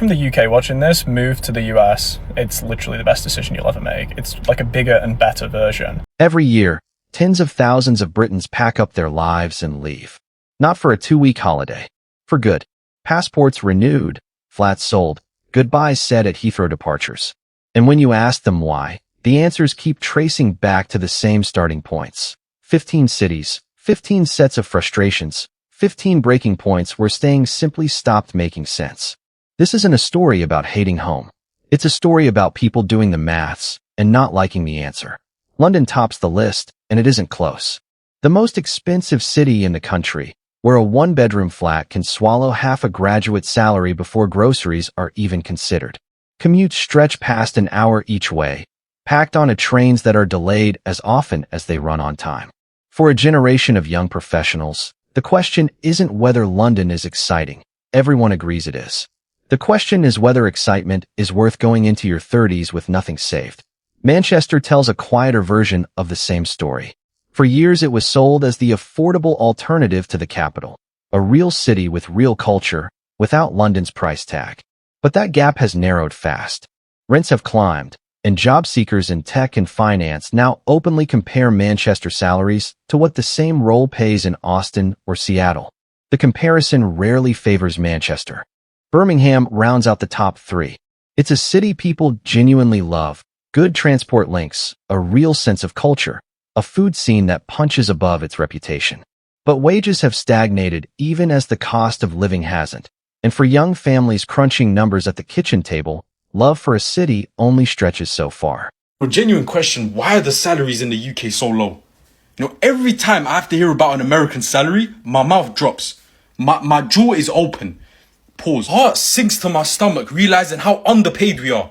from the UK watching this, move to the US. It's literally the best decision you'll ever make. It's like a bigger and better version. Every year, tens of thousands of Britons pack up their lives and leave. Not for a 2-week holiday. For good. Passports renewed, flats sold, goodbyes said at Heathrow departures. And when you ask them why, the answers keep tracing back to the same starting points. 15 cities, 15 sets of frustrations, 15 breaking points where staying simply stopped making sense. This isn't a story about hating home. It's a story about people doing the maths and not liking the answer. London tops the list, and it isn't close. The most expensive city in the country, where a one-bedroom flat can swallow half a graduate salary before groceries are even considered. Commutes stretch past an hour each way, packed onto trains that are delayed as often as they run on time. For a generation of young professionals, the question isn't whether London is exciting. Everyone agrees it is. The question is whether excitement is worth going into your 30s with nothing saved. Manchester tells a quieter version of the same story. For years it was sold as the affordable alternative to the capital, a real city with real culture, without London's price tag. But that gap has narrowed fast. Rents have climbed, and job seekers in tech and finance now openly compare Manchester salaries to what the same role pays in Austin or Seattle. The comparison rarely favors Manchester. Birmingham rounds out the top 3. It's a city people genuinely love, good transport links, a real sense of culture, a food scene that punches above its reputation. But wages have stagnated even as the cost of living hasn't. And for young families crunching numbers at the kitchen table, love for a city only stretches so far. A genuine question, why are the salaries in the UK so low? Every time I have to hear about an American salary, my mouth drops. My jaw is open. Pause. Heart sinks to my stomach, realizing how underpaid we are.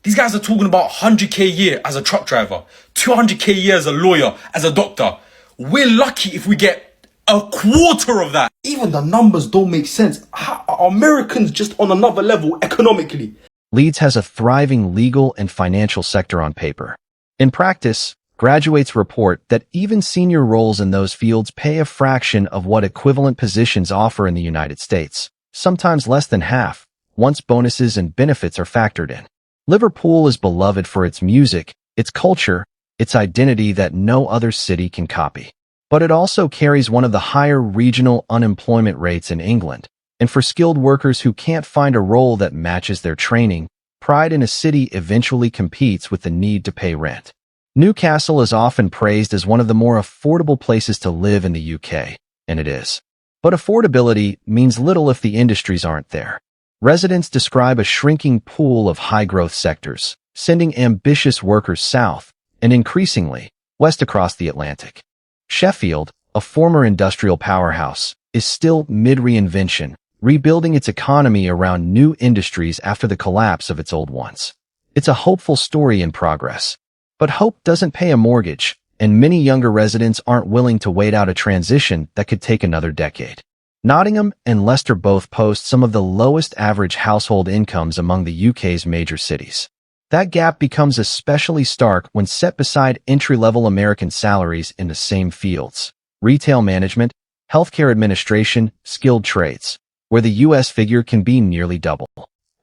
These guys are talking about 100k a year as a truck driver, 200k a year as a lawyer, as a doctor. We're lucky if we get a quarter of that. Even the numbers don't make sense. How are Americans just on another level economically? Leeds has a thriving legal and financial sector on paper. In practice, graduates report that even senior roles in those fields pay a fraction of what equivalent positions offer in the United States, sometimes less than half, once bonuses and benefits are factored in. Liverpool is beloved for its music, its culture, its identity that no other city can copy. But it also carries one of the higher regional unemployment rates in England. And for skilled workers who can't find a role that matches their training, pride in a city eventually competes with the need to pay rent. Newcastle is often praised as one of the more affordable places to live in the UK, and it is. But affordability means little if the industries aren't there. Residents describe a shrinking pool of high-growth sectors, sending ambitious workers south, and increasingly, west across the Atlantic. Sheffield, a former industrial powerhouse, is still mid-reinvention, rebuilding its economy around new industries after the collapse of its old ones. It's a hopeful story in progress. But hope doesn't pay a mortgage, and many younger residents aren't willing to wait out a transition that could take another decade. Nottingham and Leicester both post some of the lowest average household incomes among the UK's major cities. That gap becomes especially stark when set beside entry-level American salaries in the same fields: retail management, healthcare administration, skilled trades, where the US figure can be nearly double.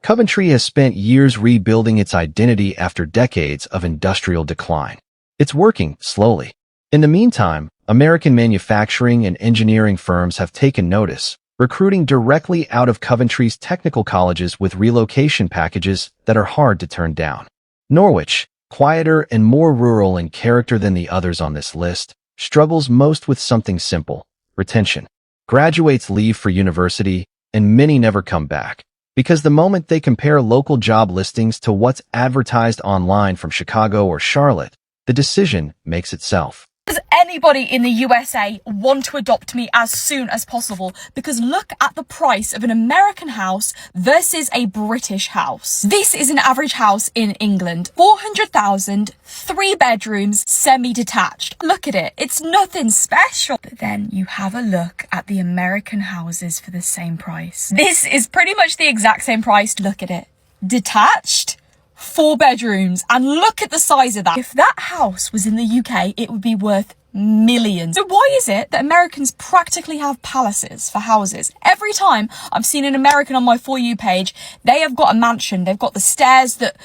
Coventry has spent years rebuilding its identity after decades of industrial decline. It's working slowly. In the meantime, American manufacturing and engineering firms have taken notice, recruiting directly out of Coventry's technical colleges with relocation packages that are hard to turn down. Norwich, quieter and more rural in character than the others on this list, struggles most with something simple: retention. Graduates leave for university, and many never come back, because the moment they compare local job listings to what's advertised online from Chicago or Charlotte, the decision makes itself. Does anybody in the USA want to adopt me as soon as possible? Because look at the price of an American house versus a British house. This is an average house in England. 400,000, 3 bedrooms, semi-detached. Look at it. It's nothing special. But then you have a look at the American houses for the same price. This is pretty much the exact same price. Look at it. Detached, 4 bedrooms, and look at the size of that. If that house was in the UK, it would be worth millions. So why is it that Americans practically have palaces for houses? Every time I've seen an American on my For You page, they have got a mansion. They've got the stairs that,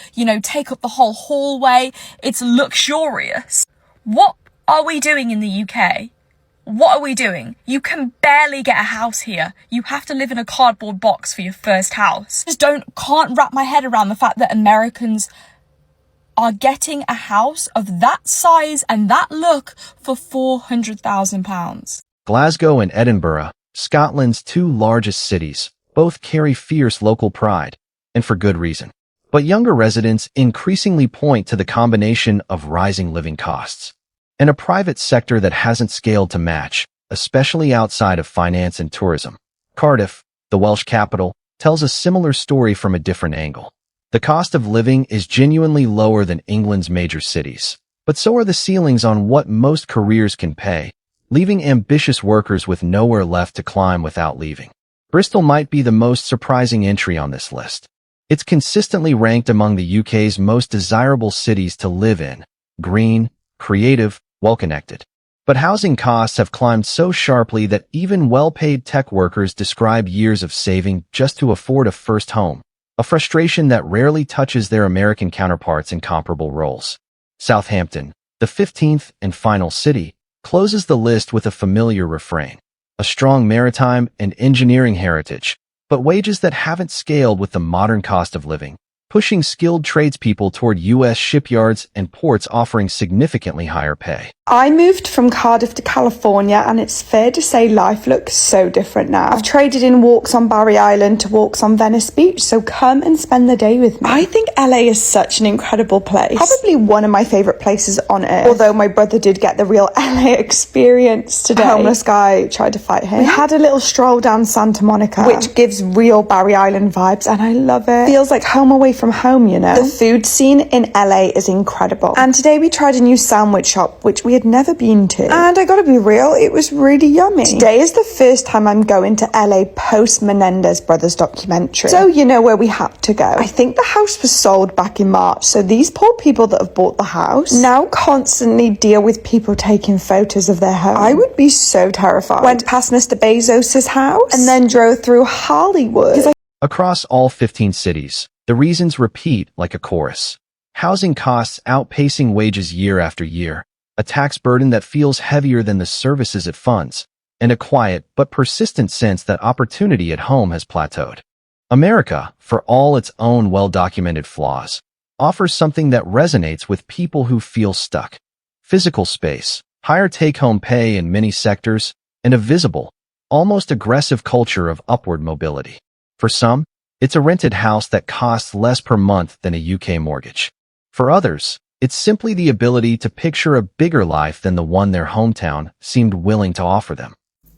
take up the whole hallway. It's luxurious. What are we doing in the UK? What are we doing? You can barely get a house here. You have to live in a cardboard box for your first house. Can't wrap my head around the fact that Americans are getting a house of that size and that look for £400,000. Glasgow and Edinburgh, Scotland's two largest cities, both carry fierce local pride, and for good reason. But younger residents increasingly point to the combination of rising living costs and a private sector that hasn't scaled to match, especially outside of finance and tourism. Cardiff, the Welsh capital, tells a similar story from a different angle. The cost of living is genuinely lower than England's major cities, but so are the ceilings on what most careers can pay, leaving ambitious workers with nowhere left to climb without leaving. Bristol might be the most surprising entry on this list. It's consistently ranked among the UK's most desirable cities to live in, green, creative, well-connected. But housing costs have climbed so sharply that even well-paid tech workers describe years of saving just to afford a first home, a frustration that rarely touches their American counterparts in comparable roles. Southampton, the 15th and final city, closes the list with a familiar refrain: a strong maritime and engineering heritage, but wages that haven't scaled with the modern cost of living, pushing skilled tradespeople toward U.S. shipyards and ports offering significantly higher pay. I moved from Cardiff to California, and it's fair to say life looks so different now. I've traded in walks on Barry Island to walks on Venice Beach, so come and spend the day with me. I think LA is such an incredible place. Probably one of my favourite places on earth. Although my brother did get the real LA experience today. A homeless guy tried to fight him. We had a little stroll down Santa Monica, which gives real Barry Island vibes, and I love it. Feels like home away from home, The food scene in LA is incredible. And today we tried a new sandwich shop, which we had never been to. And I gotta be real, it was really yummy. Today is the first time I'm going to LA post Menendez Brothers documentary. So you know where we had to go. I think the house was sold back in March, so these poor people that have bought the house now constantly deal with people taking photos of their home. I would be so terrified. Went past Mr. Bezos's house and then drove through Hollywood. Across all 15 cities, the reasons repeat like a chorus. Housing costs outpacing wages year after year, a tax burden that feels heavier than the services it funds, and a quiet but persistent sense that opportunity at home has plateaued. America, for all its own well-documented flaws, offers something that resonates with people who feel stuck: physical space, higher take-home pay in many sectors, and a visible, almost aggressive culture of upward mobility. For some, it's a rented house that costs less per month than a UK mortgage. For others, it's simply the ability to picture a bigger life than the one their hometown seemed willing to offer them.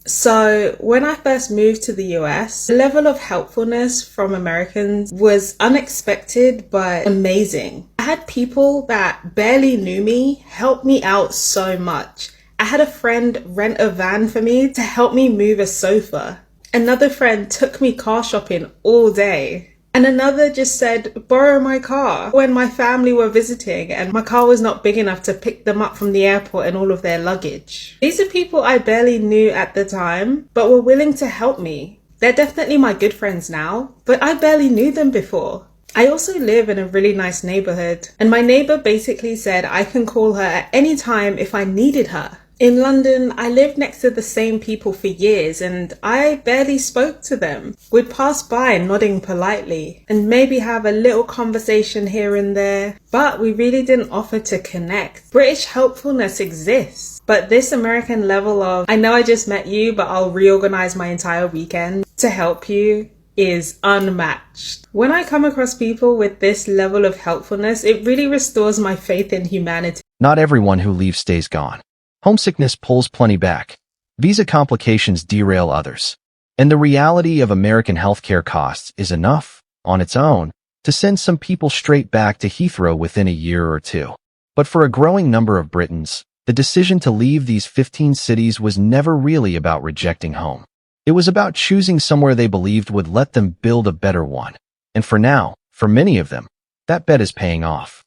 So when I first moved to the US, the level of helpfulness from Americans was unexpected but amazing. I had people that barely knew me help me out so much. I had a friend rent a van for me to help me move a sofa. Another friend took me car shopping all day. And another just said, borrow my car when my family were visiting and my car was not big enough to pick them up from the airport and all of their luggage. These are people I barely knew at the time, but were willing to help me. They're definitely my good friends now, but I barely knew them before. I also live in a really nice neighborhood, and my neighbor basically said I can call her at any time if I needed her. In London, I lived next to the same people for years and I barely spoke to them. We'd pass by nodding politely and maybe have a little conversation here and there, but we really didn't offer to connect. British helpfulness exists, but this American level of, I know I just met you, but I'll reorganize my entire weekend to help you, is unmatched. When I come across people with this level of helpfulness, it really restores my faith in humanity. Not everyone who leaves stays gone. Homesickness pulls plenty back. Visa complications derail others. And the reality of American healthcare costs is enough, on its own, to send some people straight back to Heathrow within a year or two. But for a growing number of Britons, the decision to leave these 15 cities was never really about rejecting home. It was about choosing somewhere they believed would let them build a better one. And for now, for many of them, that bet is paying off.